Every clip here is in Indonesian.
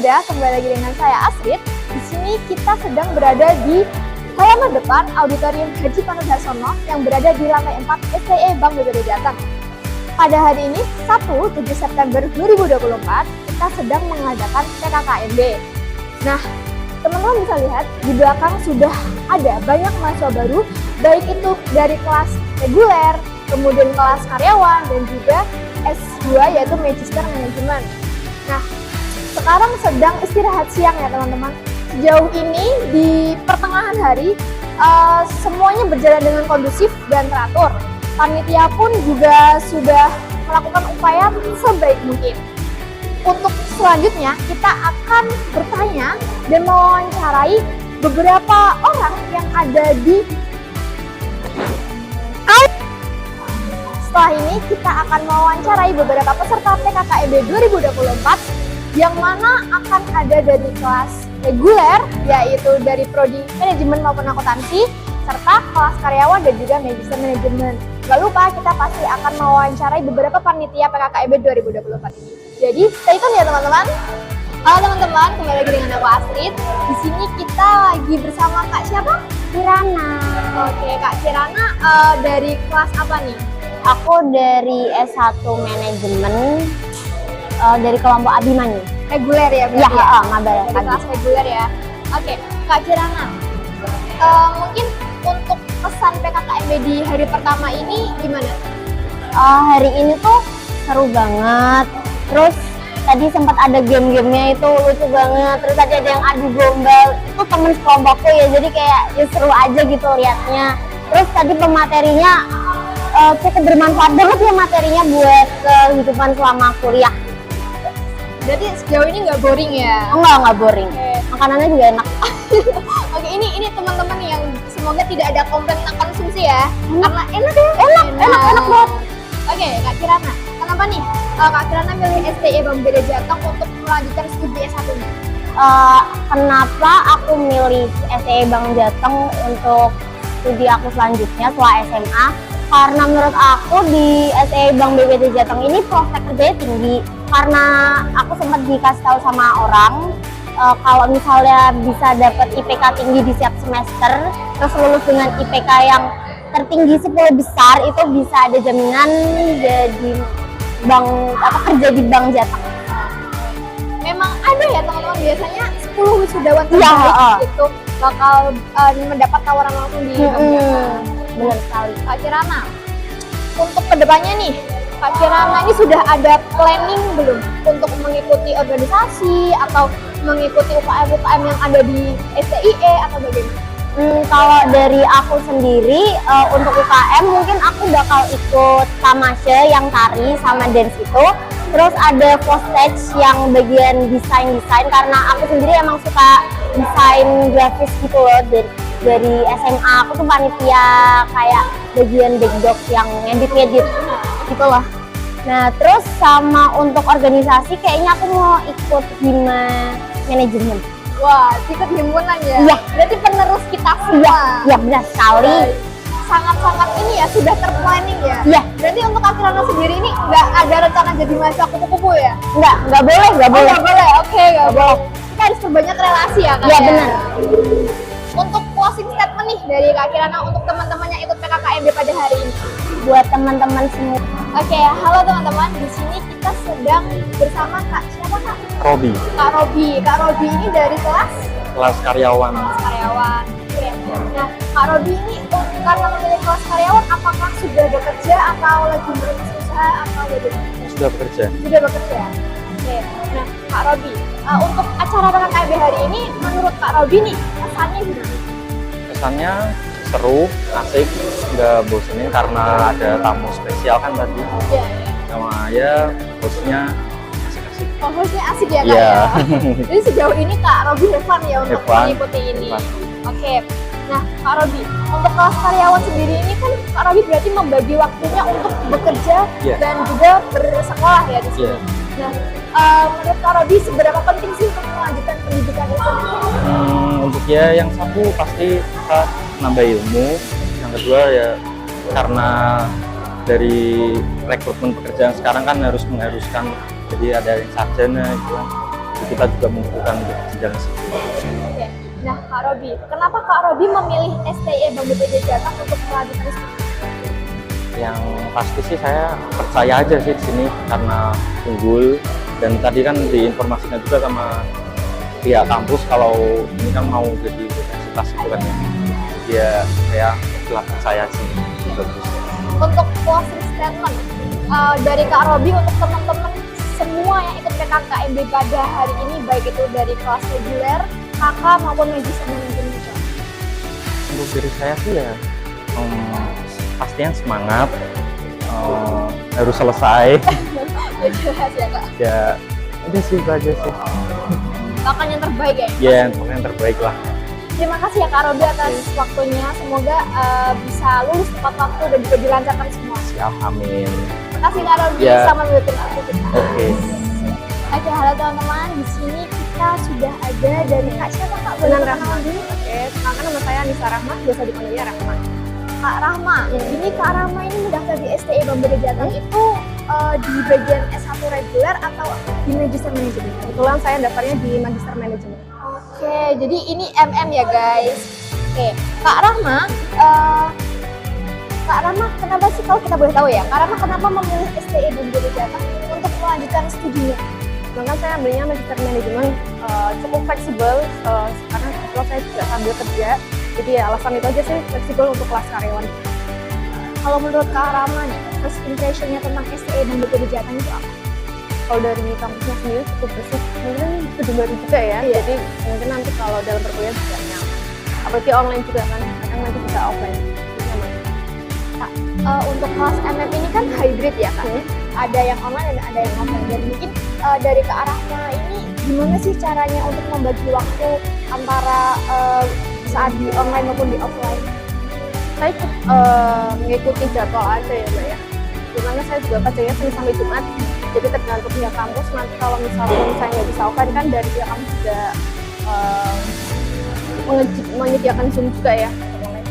Muda, kembali lagi dengan saya Asrid. Di sini kita sedang berada di halaman depan Auditorium Haji Panudasono yang berada di lantai 4 STE Bank BPD Jateng. Pada hari ini, Sabtu 7 September 2024, kita sedang mengadakan PKKMB. Nah, teman-teman bisa lihat di belakang sudah ada banyak mahasiswa baru, baik itu dari kelas reguler, kemudian kelas karyawan, dan juga S2 yaitu Magister Management. Nah, sekarang sedang istirahat siang ya teman-teman. Sejauh ini di pertengahan hari semuanya berjalan dengan kondusif dan teratur. Panitia pun juga sudah melakukan upaya sebaik mungkin. Untuk selanjutnya kita akan bertanya dan mewawancarai beberapa orang yang ada di. Setelah ini kita akan mewawancarai beberapa peserta PKKMB 2024 yang mana akan ada dari kelas reguler, yaitu dari prodi manajemen maupun akuntansi, serta kelas karyawan dan juga magister manajemen. Gak lupa kita pasti akan mewawancarai beberapa panitia PKKMB 2024 ini. Jadi stay tune ya teman-teman. Halo teman-teman, kembali lagi dengan aku Astrid. Di sini kita lagi bersama Kak siapa? Kirana. Oke, Kak Kirana dari kelas apa nih? Aku dari S1 Manajemen dari kelompok Abimanyu. Reguler ya Iya, berarti ya? mabar. Dari kelas reguler ya. Oke, Kak Kirana. Mungkin untuk pesan PKKMB di hari pertama ini gimana? Hari ini tuh seru banget. Terus tadi sempat ada game-gamenya itu lucu banget. Terus tadi ada yang adu gombal. Itu temen sekelompokku ya, jadi kayak ya seru aja gitu liatnya. Terus tadi pematerinya cukup bermanfaat banget ya materinya buat kehidupan selama kuliah. Berarti sejauh ini nggak boring ya? Enggak boring. Oke. Makanannya juga enak. Oke, ini teman-teman yang semoga tidak ada komplain tentang konsumsi ya. Karena enak ya? Enak banget. Oke, Kak Kirana, kenapa nih Kak Kirana milih STE Bank BPD Jateng untuk melanjutkan studi S1-nya? Kenapa aku milih STE Bank Jateng untuk studi aku selanjutnya setelah SMA? Karena menurut aku di STE Bank BPD Jateng ini prospek kerjanya tinggi. Karena aku sempat dikasih tahu sama orang kalau misalnya bisa dapat IPK tinggi di setiap semester, terus lulus dengan IPK yang tertinggi 10 besar, itu bisa ada jaminan jadi kerja di Bank Jateng. Memang ada ya teman-teman, biasanya 10 wisudawan terbaik itu bakal mendapat tawaran langsung di Bank Jateng. Benar sekali. Kak Kirana, untuk kedepannya nih, Kak Kirana ini sudah ada planning belum untuk mengikuti organisasi atau mengikuti UKM-UKM yang ada di STIE atau bagaimana? Kalau dari aku sendiri untuk UKM mungkin aku bakal ikut tamasya yang tari sama dance itu. Terus ada postage yang bagian desain karena aku sendiri emang suka desain grafis gitu loh. Dari SMA aku tuh panitia kayak bagian backdrop yang ngedit gitu loh. Nah terus sama untuk organisasi kayaknya aku mau ikut hima manajemen. Wah, ikut himpunan ya? Iya. Berarti penerus kita semua. Iya benar sekali. Sangat-sangat ini ya, sudah terplanning ya? Iya. Berarti untuk Kak Kirana sendiri ini nggak ada rencana jadi mahasiswa kupu-kupu ya? Nggak boleh. Nggak boleh, oke, nggak boleh. Kita harus perbanyak relasi ya Kak? Iya benar. Untuk closing statement nih dari Kak Kirana untuk teman-teman yang ikut PKKMB pada hari ini. Buat teman-teman semua. Oke, halo teman-teman. Di sini kita sedang bersama Kak siapa Kak? Robi, Kak Robi ini dari kelas kelas karyawan. karyawan. Oke. Nah, Kak Robi ini karena memilih kelas karyawan, apakah sudah bekerja atau lagi merintis usaha atau bagaimana? Sudah bekerja. Sudah bekerja. Oke. Nah, Kak Robi, untuk acara PKKMB hari ini, menurut Kak Robi nih, kesannya gimana? Kesannya seru, asik, nggak bosenin karena ada tamu spesial kan tadi. Iya. Sama ya, hostnya asik-asik. Oh, hostnya asik ya Kak Iya. ya? Jadi sejauh ini Kak Robi have fun ya untuk Have fun. mengikuti ini. Have Oke. Nah, Kak Robi, untuk kelas karyawan sendiri ini kan Kak Robi berarti membagi waktunya untuk bekerja Iya. dan juga bersekolah ya di sini. Iya. Nah, menurut Kak Robi seberapa penting sih untuk melanjutkan pendidikan itu? Untuk ya yang satu pasti kita nambah ilmu. Yang kedua ya karena dari rekrutmen pekerjaan sekarang kan haruskan jadi ada yang sarjana gitu kan. kita juga membutuhkan untuk jenjang situ. Oke. Nah, Kak Robi, kenapa Kak Robi memilih STI Bank BPJ Jateng untuk melanjutkan studi? Yang pasti sih saya percaya aja sih di sini karena unggul, dan tadi kan diinformasikan juga sama pihak kampus kalau ini kan mau jadi universitas itu kan ya. Saya telah percaya sih bagus. Untuk closing statement dari Kak Robi untuk teman-teman semua yang ikut PKKMB pada hari ini, baik itu dari kelas reguler, KK maupun magister manajemen. Untuk diri saya sih ya pastinya semangat, harus selesai. Ya jelas ya Kak. Ya udah sih itu aja sih. Bahkan yang terbaik ya. Ya yang terbaik lah. Terima kasih ya Kak Robi atas waktunya. Semoga bisa lulus tepat waktu dan juga dilancarkan semua. Siap, amin. Terima kasih Kak Robi, Ya. selamat mengikuti waktu kita. Oke. Oke, halo teman-teman. Di sini kita sudah ada dari Kak siapa Kak? Benar, Boleh Rahma. kenalan dulu? Oke, perkenalkan nama saya Nisa Rahma, biasa dipanggilnya Rahma. Kak Rahma. Ini Kak Rahma ini mendaftar di STI Bank BPJ Jateng itu di bagian S1 reguler atau di magister manajemen? Kebetulan saya daftarnya di Magister Manajemen. Oke, jadi ini MM ya guys. Oke, Kak Rahma, kenapa sih kalau kita boleh tahu ya, Kak Rahma kenapa memilih STI Bank BPJ Jateng untuk melanjutkan studinya? Bahkan saya ambilnya Magister Manajemen, cukup fleksibel karena kebetulan saya juga sambil kerja. Jadi ya alasan itu aja sih, fleksibel untuk kelas karyawan. Kalau menurut Kak Rahma nih, first impression-nya tentang STI Bank BPJ Jateng itu apa? Kalau dari kampusnya sendiri cukup bersih, mungkin gedung baru juga ya. Iya. Jadi mungkin nanti kalau dalam berkuliah juga nyaman. Apalagi online juga kan, kadang nanti bisa offline. Jadi nyaman. Untuk kelas MM ini kan hybrid ya Kak? Ada yang online dan ada yang offline. Dan mungkin dari Kak Rahma ini gimana sih caranya untuk membagi waktu antara saat di online maupun di offline? Saya mengikuti jadwal aja ya Mbak ya. Dimana saya juga kerjanya Senin sampai Jumat. Jadi tergantung pihak kampus, nanti kalau misalnya saya nggak bisa offline kan dari pihak kampus juga menyediakan Zoom juga ya.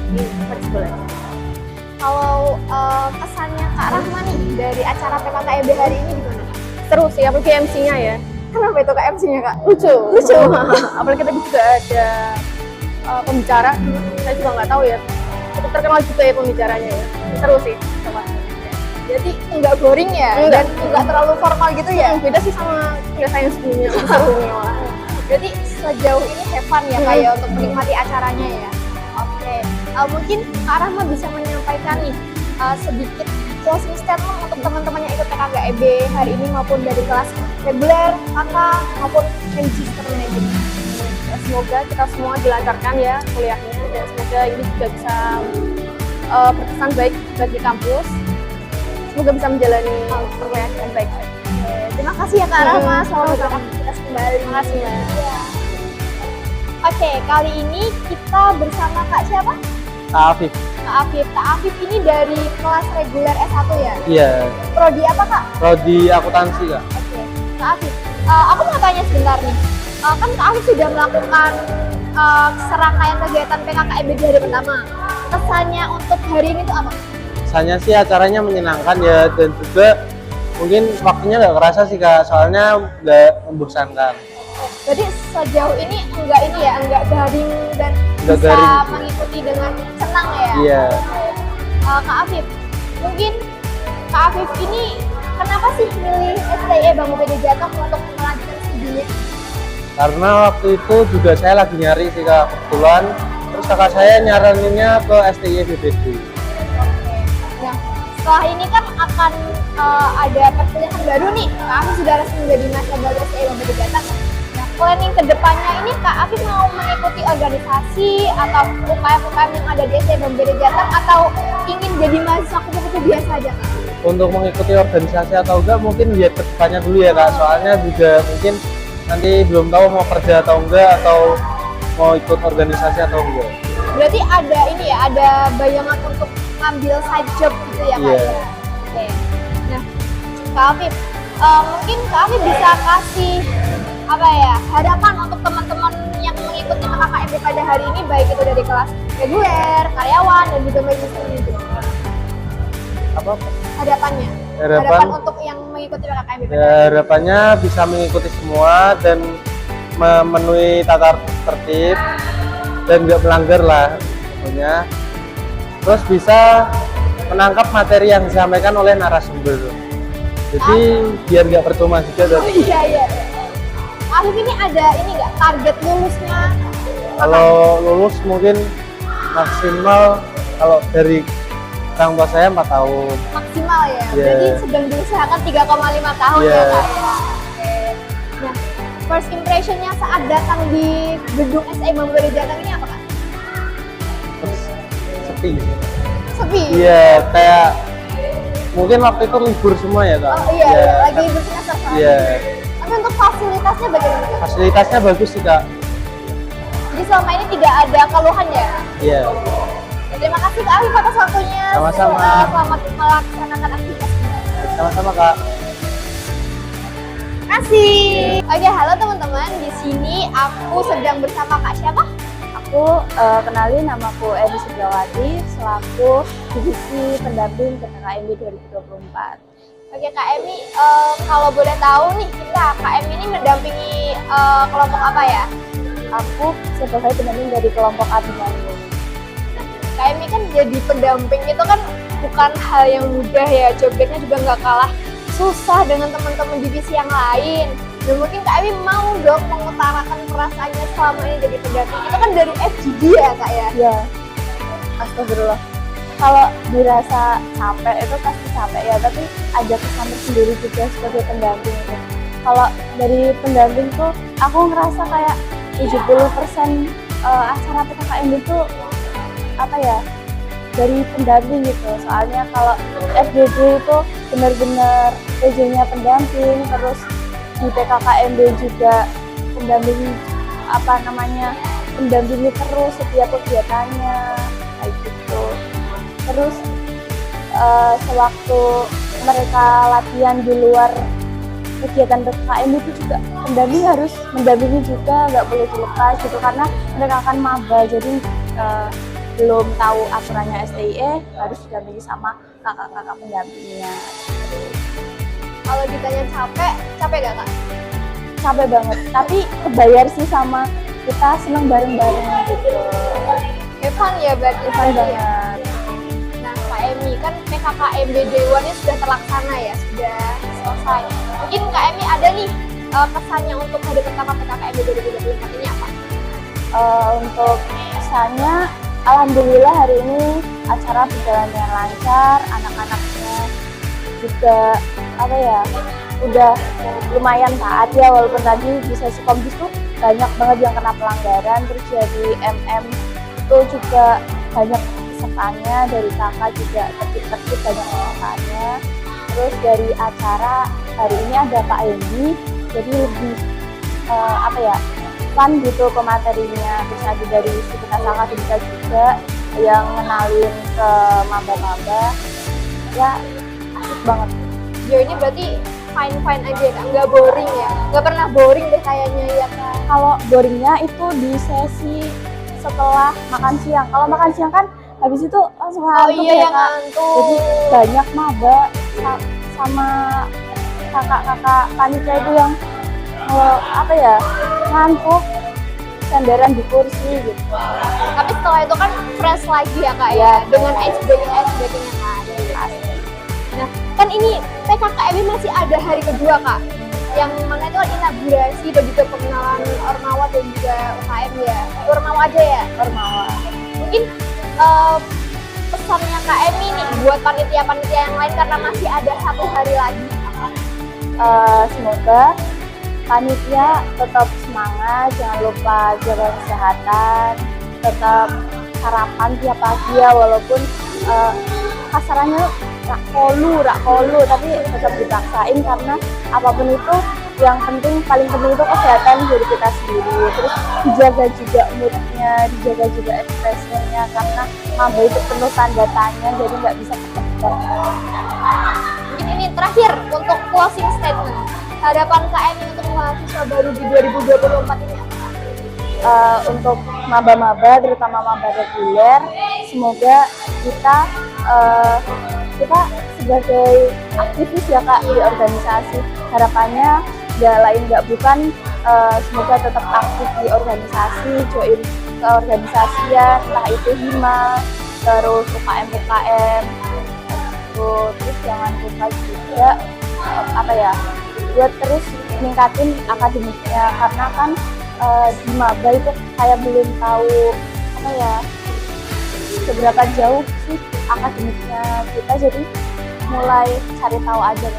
Jadi fleksibel aja. Kalau kesannya Kak Rahma nih dari acara PKKMB hari ini gimana? Seru sih, apalagi MC-nya ya. Kenapa itu Kak MC-nya Kak? Lucu. Apalagi tadi juga ada pembicara, saya juga nggak tahu ya. Cukup terkenal juga ya pembicaranya ya. Seru sih. Jadi nggak boring ya? Enggak. Dan nggak terlalu formal gitu ya? Beda sih sama kuliah saya yang sebelumnya. Serunya malah. Jadi sejauh ini have fun ya Kak ya untuk menikmati acaranya ya? Oke, mungkin Kak Rahma bisa menyampaikan nih sedikit closing statement untuk teman-teman yang ikut PKKMB hari ini maupun dari kelas reguler, KK maupun magister manajemen. Semoga kita semua dilancarkan ya kuliahnya dan semoga ini juga bisa berkesan baik bagi kampus. Semoga bisa menjalani perkuliahan dengan baik. Terima kasih ya Kak Rahma, selamat beraktivitas kembali. Terima kasih Mbak. Ya. Oke, kali ini kita bersama Kak siapa? Kak Afif. Kak Afif. Kak Afif ini dari kelas reguler S1 ya? Iya, Prodi apa Kak? prodi akuntansi Kak. Oke, Kak Afif, aku mau tanya sebentar nih. Kan Kak Afif sudah melakukan serangkaian kegiatan PKKMB di hari pertama. Kesannya untuk hari ini tuh apa? Kesannya sih acaranya menyenangkan ya, dan juga mungkin waktunya nggak kerasa sih Kak, soalnya nggak membosankan. Jadi sejauh ini enggak daring dan Nggak bisa daring. mengikuti dengan senang ya? Iya. Kak Afif, mungkin Kak Afif ini kenapa sih milih STI Bank BPJ Jateng untuk melanjutkan studinya? Karena waktu itu juga saya lagi nyari sih Kak, kebetulan. Terus kakak saya nyaraninnya ke STI BPJ. Nah, setelah ini kan akan ada perkuliahan baru nih. Kak Afif sudah resmi menjadi mahasiswa baru STI Bank BPJ Jateng. Nah, planning kedepannya ini Kak Afif mau mengikuti organisasi atau UKM-UKM yang ada di STI Bank BPJ Jateng atau ingin jadi mahasiswa kupu-kupu biasa aja Kak? Untuk mengikuti organisasi atau enggak mungkin lihat kedepannya dulu ya Kak, soalnya juga mungkin nanti belum tahu mau kerja atau enggak, atau mau ikut organisasi atau enggak. Berarti ada ini ya, ada bayangan untuk ngambil side job gitu ya Kak? Iya. Ya? Oke. Nah, Kak Afif, mungkin Kak Afif bisa kasih apa ya, harapan untuk teman-teman yang mengikuti PKKMB pada hari ini, baik itu dari kelas reguler, karyawan, dan juga magister manajemen. Apa? Harapannya? Harapan? Harapan untuk yang mengikuti PKKMB? Harapannya bisa mengikuti semua dan memenuhi tata tertib dan nggak melanggar lah pokoknya. Terus bisa menangkap materi yang disampaikan oleh narasumber. Jadi biar nggak percuma juga. Oh iya. Afif ini ada ini nggak target lulusnya? Kalau lulus mungkin maksimal kalau dari orang tua saya 4 tahun. Maksimal ya? Yeah. Berarti sedang diusahakan 3,5 tahun ya Yeah. Kak ya? Oke. Nah, first impressionnya saat datang di gedung STI Bank BPD Jateng ini apa Kak? Terus sepi. Sepi? Iya, kayak mungkin waktu itu libur semua ya Kak. Oh iya, lagi bersemester kan? Iya. Tapi untuk fasilitasnya bagaimana Kak? Fasilitasnya bagus sih Kak. Jadi selama ini tidak ada keluhan ya? Iya. Ya, terima kasih Kak Afif atas waktunya. Sama-sama. Selamat melaksanakan aktivitasnya. Sama-sama Kak. Terima kasih. Oke, halo teman-teman. Di sini aku sedang bersama Kak siapa? Aku kenalin, namaku Edi Sugawati selaku divisi pendamping PKKMB 2024. Oke Kak Emi, kalau boleh tahu nih kita Kak Emi ini mendampingi kelompok apa ya? Aku sebagai pendamping dari kelompok Abimanyu. Kak Emi kan jadi pendamping itu kan bukan hal yang mudah ya, jobdesknya juga nggak kalah susah dengan teman-teman divisi yang lain. Dan mungkin Kak Emi mau dong mengutarakan perasaannya selama ini jadi pendamping. Itu kan dari FGD ya Kak ya? Ya, astagfirullah. Kalau dirasa capek itu pasti capek ya, tapi ada kesan tersendiri juga sebagai pendamping itu. Kalau dari pendamping tuh aku ngerasa kayak 70% acara PKKMB itu apa ya, dari pendamping gitu. Soalnya kalau FGD itu benar-benar PJ-nya pendamping, terus di PKKMB juga pendamping pendampingi terus setiap kegiatannya kayak gitu. Terus sewaktu mereka latihan di luar kegiatan PKKMB itu juga pendamping harus mendampingi juga, nggak boleh dilepas gitu, karena mereka akan maba, jadi belum tahu aturannya STIE harus didampingi sama kakak-kakak pendampingnya. Kalau ditanya capek gak Kak? Capek banget, tapi kebayar sih sama kita seneng bareng-bareng gitu. Fun ya berarti Fun ya. banget. Nah Kak Emi kan PKKMB Day One-nya sudah terlaksana ya, sudah selesai. Mungkin Kak Emi ada nih pesannya untuk hari pertama PKKMB 2024 ini apa? Untuk kesannya, alhamdulillah hari ini acara berjalan dengan lancar, anak-anaknya juga udah lumayan taat ya, walaupun tadi di sesi komdis tuh banyak banget yang kena pelanggaran. Terus jadi MM itu juga banyak pesertanya, dari kakak juga tertib banyak pesertanya. Terus dari acara hari ini ada Pak Endi, jadi lebih fun gitu ke materinya. Terus ada dari Sivitas Akademika juga yang ngenalin ke maba-maba, ya asik banget. Sejauh ini berarti fine aja ya Kak, nggak boring ya? Nggak pernah boring deh kayaknya ya Kak? Kalau boringnya itu di sesi setelah makan siang. Kalau makan siang kan habis itu langsung ngantuk ya Kak. ngantuk. Jadi banyak maba sama kakak-kakak panitia itu yang ngantuk, sandaran di kursi gitu. Tapi setelah itu kan fresh lagi ya Kak ya, dengan ice breaking-nya Kak. Nah, kan ini PKKMB masih ada hari kedua Kak, yang mana itu kan inaugurasi dan juga pengenalan Ormawa dan juga UKM ya. Ormawa aja ya? Ormawa. Mungkin pesannya Kak Emi nih buat panitia-panitia yang lain karena masih ada 1 hari lagi. Semoga panitia tetap semangat, jangan lupa jaga kesehatan, tetap sarapan tiap pagi ya, walaupun kasarannya rak kolu, tapi tetap dipaksain karena apapun itu yang paling penting itu kesehatan diri kita sendiri. Terus dijaga juga moodnya, dijaga juga ekspresinya, karena maba itu penuh tanda tanya, jadi nggak bisa ketebak. Mungkin ini terakhir untuk closing statement. Harapan KM untuk mahasiswa baru di 2024 ini apa? Untuk maba-maba, terutama maba reguler, semoga kita kita sebagai aktivis ya Kak di organisasi, harapannya nggak lain nggak bukan semoga tetap aktif di organisasi, join ke organisasian, entah itu HIMA, terus UKM, terus jangan lupa juga buat terus meningkatin akademiknya, karena kan di maba itu kayak belum tahu seberapa jauh sih akademiknya kita, jadi mulai cari tahu aja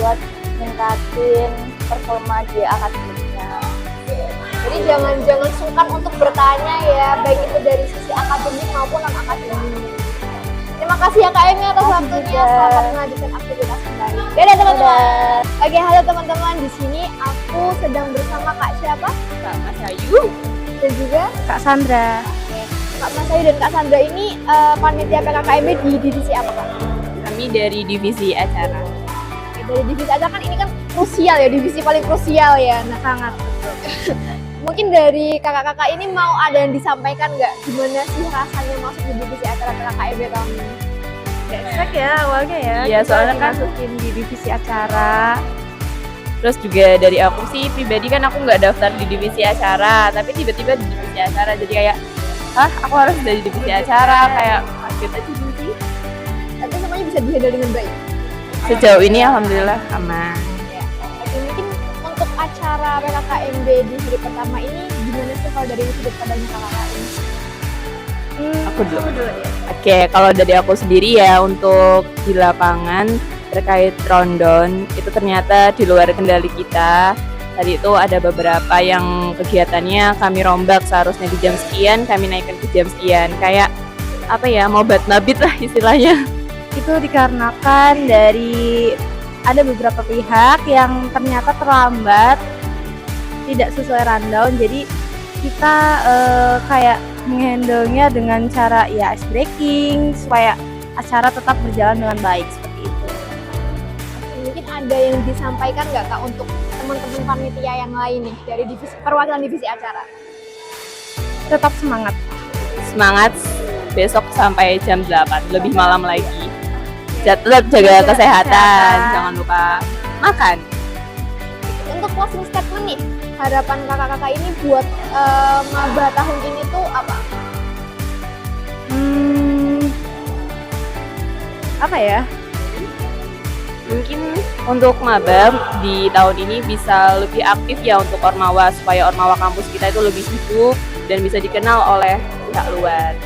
buat meningkatin performa di akademiknya. Jadi jangan sungkan untuk bertanya ya, baik itu dari sisi akademik maupun non akademik. Terima kasih ya Kak Emi atas waktunya. Selamat melanjutkan aktivitas kembali. Dadah teman-teman. Oke, halo teman-teman. Di sini aku sedang bersama Kak siapa? Kak Mas Ayu Dan juga Kak Sandra. Kak Mas Ayu dan Kak Sandra ini panitia PKKMB di divisi apa Kak? kami dari divisi acara. Dari divisi acara kan ini kan krusial ya, divisi paling krusial ya. Nah, Sangat. mungkin dari kakak-kakak ini mau ada yang disampaikan nggak? Gimana sih rasanya masuk di divisi acara PKKMB tahun ini? Gesek ya awalnya ya. Iya, Kita soalnya kan dimasukin di divisi acara. Terus juga dari aku sih pribadi kan aku nggak daftar di divisi acara, tapi tiba-tiba di divisi acara jadi kayak, aku harus dari divisi acara, kayak kaget aja dulu sih. Tapi semuanya bisa dihandle dengan baik. Sejauh ini alhamdulillah aman. Oke, mungkin untuk acara PKKMB di hari pertama ini gimana sih kalau dari sudut pandangnya kakak ini? Aku dulu. Oke, kalau dari aku sendiri ya untuk di lapangan terkait rundown itu ternyata di luar kendali kita. Tadi itu ada beberapa yang kegiatannya kami rombak, seharusnya di jam sekian kami naikkan ke jam sekian. Kayak mobat mabit lah istilahnya. Itu dikarenakan dari ada beberapa pihak yang ternyata terlambat, tidak sesuai rundown, jadi kita kayak menghandle-nya dengan cara ya ice breaking supaya acara tetap berjalan dengan baik seperti itu. Mungkin ada yang disampaikan nggak Kak untuk teman-teman panitia yang lain nih dari divisi perwakilan divisi acara? Tetap semangat. Semangat besok sampai jam 8, lebih malam lagi. Tetap jaga kesehatan, jangan lupa makan. Untuk closing statement nih, harapan kakak-kakak ini buat maba tahun ini tuh apa? Apa ya? Mungkin untuk maba di tahun ini bisa lebih aktif ya untuk Ormawa, supaya Ormawa kampus kita itu lebih hidup dan bisa dikenal oleh pihak luar.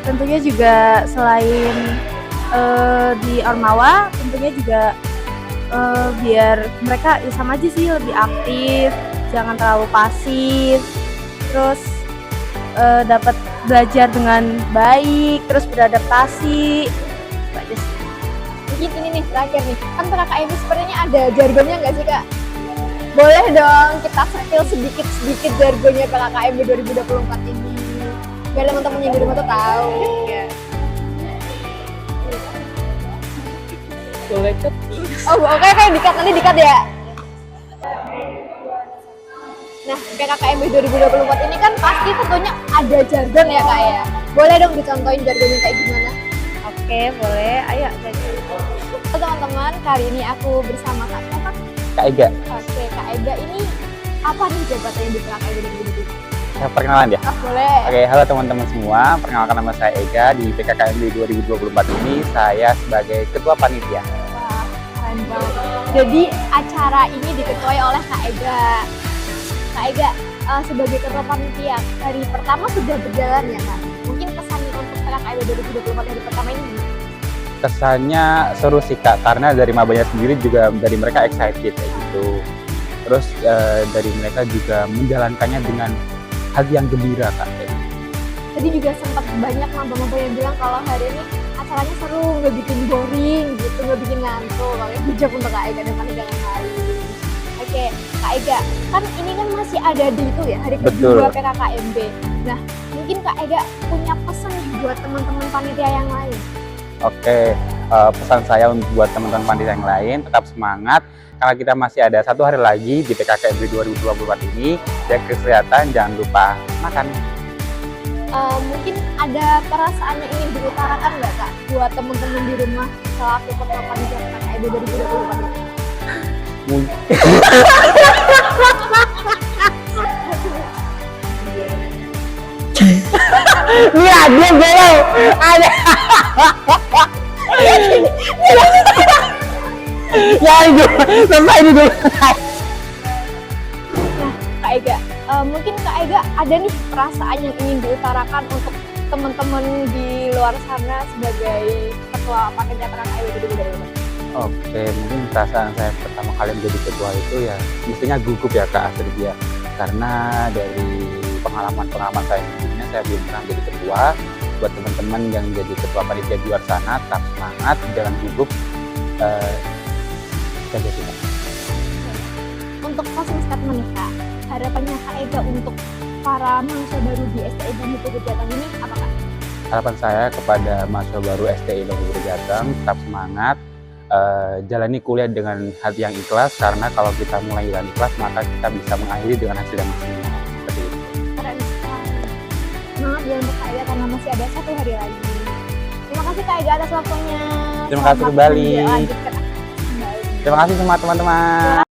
Tentunya juga selain di Ormawa, tentunya juga biar mereka ya sama aja sih, lebih aktif, jangan terlalu pasif, terus dapat belajar dengan baik, terus beradaptasi. Itu aja sih. Mungkin ini nih terakhir nih, kan PKKMB sepertinya ada jargonnya nggak sih Kak? Boleh dong kita spill sedikit jargonnya PKKMB 2024 ini, biar teman-teman yang di rumah tuh tahu. Boleh tuh. Oh oke, nanti dikat ya. Nah, PKKMB 2024 ini kan pasti tentunya ada jargon ya Kak ya. Boleh dong dicontohin jargonnya kayak gimana? Oke, boleh. Ayo. Halo teman-teman, kali ini aku bersama Kak siapa? Kak Ega, Oke, Kak Ega ini apa nih jabatannya di PKKMB 2024? saya perkenalan ya. Boleh. Oke, halo teman-teman semua. Perkenalkan nama saya Ega. Di PKKMB 2024 ini saya sebagai ketua panitia. Wah, keren banget. Jadi acara ini diketuai oleh Kak Ega. Kak Ega, sebagai ketua panitia, hari pertama sudah berjalan ya Kak? Mungkin kesannya untuk PKKMB 2024 hari pertama ini gimana? Kesannya seru sih Kak, karena dari mabanya sendiri juga dari mereka excited kayak gitu. Terus dari mereka juga menjalankannya dengan hati yang gembira Kak. Tadi juga sempat banyak maba-maba yang bilang kalau hari ini acaranya seru, nggak bikin boring gitu, nggak bikin ngantuk. Makanya hujat untuk Kak Ega dan panitia yang lain. Oke, Kak Ega, kan ini kan masih ada di itu ya, hari kedua Betul. PKKMB. Nah, mungkin Kak Ega punya pesan nih buat teman-teman panitia yang lain. Oke, pesan saya untuk buat teman-teman panitia yang lain, tetap semangat. Karena kita masih ada 1 hari lagi di PKKMB 2024 ini. Jaga kesehatan, jangan lupa makan. Mungkin ada perasaan yang ingin diutarakan nggak Kak buat teman-teman di rumah selaku ketua panitia KKIB 2024 ini? Lihat dia belum ada. Ya itu sampai ini dulu. Kak Ega, mungkin Kak Ega ada nih perasaan yang ingin diutarakan untuk teman-teman di luar sana sebagai ketua panitia KKIB 2024. Oke, mungkin perasaan saya pertama kali menjadi ketua itu ya mestinya gugup ya Kak Astrid ya. Karena dari pengalaman saya sebelumnya saya belum pernah jadi ketua. Buat teman-teman yang jadi ketua panitia di luar sana, tetap semangat, jangan gugup. Kita jadi Untuk closing statement nih Kak, harapannya Kak Ega untuk para mahasiswa baru di STI Bang BPT Jateng ini apa Kak? harapan saya kepada mahasiswa baru STI Bang BPT Jateng, tetap semangat. Jalani kuliah dengan hati yang ikhlas, karena kalau kita mulai dengan ikhlas maka kita bisa mengakhiri dengan hasil yang maksimal. Seperti itu. Keren sekali. Semangat ya untuk Kak Ega karena masih ada 1 hari lagi. Terima kasih Kak Ega atas waktunya. Terima kasih Selamat kembali. melanjutkan aktivitas kembali. Terima kasih semua teman-teman.